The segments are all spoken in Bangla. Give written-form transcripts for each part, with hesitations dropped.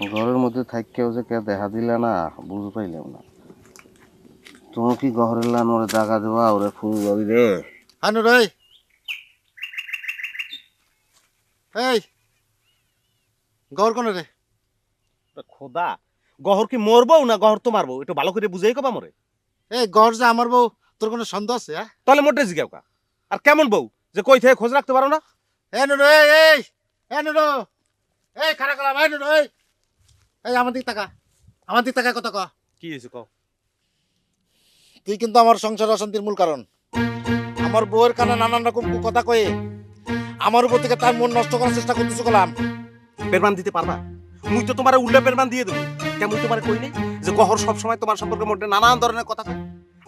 ঘরের মধ্যে থাককেও যে কে দেখা দিলে না বুঝ পাইলাম না। তুমি কি ঘরের লান ওরে জাগা দেওয়া ওরে ফুল যাবি রে? আনু রে, এই গহর কোন রে? খোদা, গহর কি মরবো না গহর তো মারবো, একটু ভালো করে বুঝাই কবা মরে। এই গহর যে আমার বউ, তোর কোনো সন্দেহ আছে? হ্যাঁ, তাহলে মোটে জিগাও কা। আর কেমন বউ যে কই থেকে খোঁজ রাখতে পারো না? নুরু, এই নুরু, এই খাড়া করা ভাই নুরু, এই আমার দিক তাকা, আমার দিক তাকায় কথা ক। কি হয়েছে কও? তুই কিন্তু আমার সংসার অশান্তির মূল কারণ। আমার বউয়ের কানে নানান রকম কথা কয়ে আমার উপর থেকে তার মন নষ্ট করার চেষ্টা করতেছো কলাম। পেরমান দিতে পারবা? মুই তো তোমার উল্টা পেরমান দিয়ে দেবো। কেমন তোমার কই নেই যে গহর সব সময় তোমার সম্পর্কে মধ্যে নানান ধরনের কথা কয়?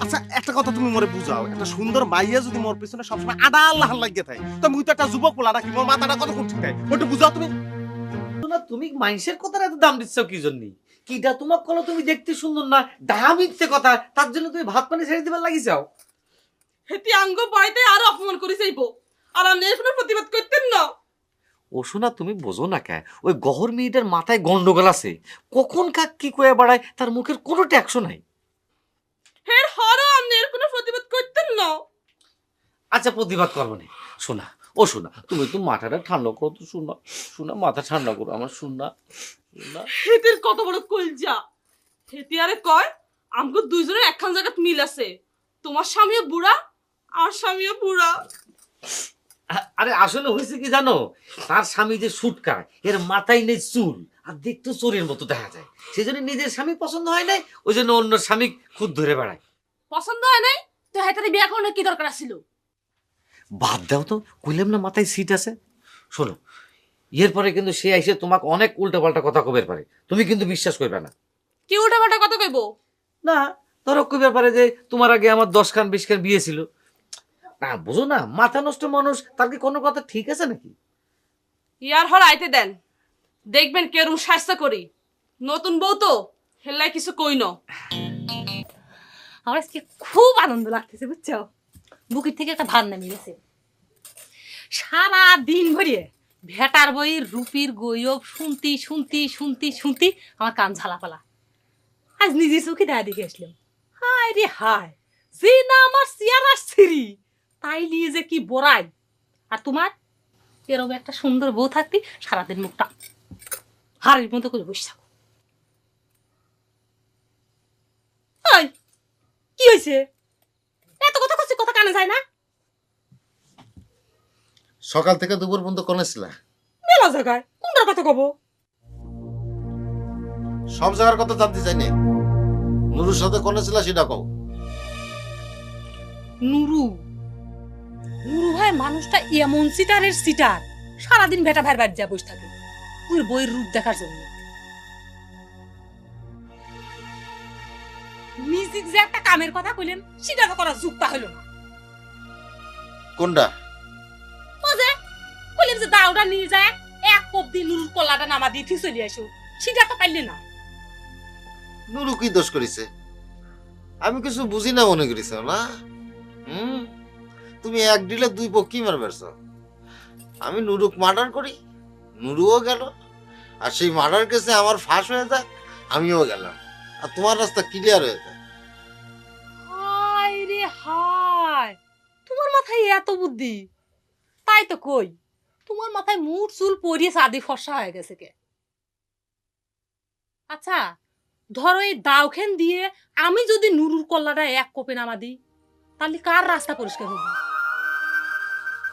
আচ্ছা একটা কথা তুমি মরে বুঝাও, একটা সুন্দর মাইয়া যদি মোর পিছনে সবসময় আডাল লাহান লাগিয়ে থাকে, তো মুই তো একটা যুবক পোলা নাকি, মোর মাথাটা কত ঠিক থাকে, ওটা বুঝাও তুমি। না তুমি মানুষের কথার এত দাম দিচ্ছ কি জন্য? কিটা তোমাক কলো তুমি দেখতে সুন্দর না, ডাহা মিথ্যে কথা, তার জন্য তুমি ভাত পানি ছেড়ে দিবার লাগি যাও। হেতি আঙ্গ বয়তে আরো অপমান করে যাইব, আর আপনি এর কোনো প্রতিবাদ করতেন না। ও শোনা তুমি বোঝো না কে, ওই গহর মেয়েটার মাথায় গন্ডগোল আছে, কখন কাক কি কয়ে বেড়ায় তার মুখের কোনো ট্যাক্সও নাই। হের হরও আপনি এর কোনো প্রতিবাদ করতেন না। আচ্ছা প্রতিবাদ করবো না। শোনা, ও শোনা, তুমি একটু মাথাটা ঠান্ডা করো তো, শোনা শোনা, মাথা ঠান্ডা করো আমার, শোনা শোনা। হেতির কত বড় কলজা। হেতি আরে কয় আমগো দুইজনের একখান জায়গাত মিল আছে, তোমার স্বামীও বুড়া আর স্বামীও বুড়া। আরে আসলে হয়েছে কি জানো, তার স্বামী যে সুটকায়, এর মাথায় নেই চুল, আর দেখতে চোরের মতো দেখা যায়, সেই জন্য নিজের স্বামী পছন্দ হয় নাই, ওই জন্য অন্য স্বামী খুদ ধরে বেড়ায়। পছন্দ হয় নাই তো হেতারে বিয়া করানোর কি দরকার ছিল? বাদ দাও তো, কইলাম না মাথায় সিট আছে। শোনো, এরপরে কিন্তু সে এসে তোমাকে অনেক উল্টাপাল্টা কথা কবের পারে, তুমি কিন্তু বিশ্বাস করবে না। কি উল্টা পাল্টা কথা কইব? না, ধরো কবের পারে যে তোমার আগে আমার 10 খান 20 খান বিয়ে ছিল। না বুঝো না, মাথা নষ্ট মানুষ, তার কি কোনো কথা ঠিক আছে নাকি? ইয়ার হল আইতে দেন, দেখবেন কেরম শাস্তা করি। নতুন বউ তো হেল্লাই কিছু কই ন। আমার আজকে খুব আনন্দ লাগতেছে বুঝছো, বুকের থেকে একটা ভার নামিয়ে গেছে। সারা দিন ভরিয়ে ভেটার বই রুপির গয়ব শুনতি শুনতি শুনতি শুনতি আমার কান ঝালাপালা। আজ নিজে চোখে দেখা দেখে আসলাম, হায় রে হায়, যে না আমার চেয়ারা সিঁড়ি তাই নিয়ে যে কি বড়াই। আর তোমার এরকম একটা সুন্দর বউ থাকতি সারাদিন মুখটা হাড়ের মতো করে বসে থাকো। এই, কি হয়েছে? এত কথা করছি, কথা কানে যায় না? সকাল থেকে দুপুর পর্যন্ত কোনে ছিলা? মেলা জায়গায়, কোনটার কথা কব? সব জায়গার কথা জানতে চাই না। নুরুর সাথে কোনে ছিলা সেটা কও। নুরু, নুরু ভাই মানুষটা এমন সিটারের সিটার, সারাদিন ভেটা ভাইয়ের বাড়ি যা বসে থাকে ওর বইয়ের রূপ দেখার জন্য। মিউজিক যে একটা কামের কথা কইলেন সেটা তো করার যুক্তা হইল না। কোনটা? ও যে কইলেন যে দাওটা নিয়ে যায় এক কোপ দিয়ে নুরুর কলাটা নামা দিয়ে ঠিক চলে আসো, সেটা তো পাইলে না। নুরু কি দোষ করেছে? আমি কিছু বুঝি না মনে করিস না? তুমি এক ডিলে দুই পক্ষী মার বেড়ছ। আমি নুরুক মার্ডার করি, নুরুও গেল, আর সেই মার্ডার কেসে আমার ফাঁস হয়ে যায়, আমিও গেলাম, আর তোমার রাস্তা ক্লিয়ার হয়ে যায়। হায় রে হায়, তোমার মাথায় এত বুদ্ধি! তাই তো কই, তোমার মাথায় মুঠ চুল পরিয়ে সাদি ফর্সা হয়ে গেছে কে। আচ্ছা ধরো এই দাওখান দিয়ে আমি যদি নুরুর কল্লাটা এক কোপে নামা দিই, তাহলে কার রাস্তা পরিষ্কার হবে?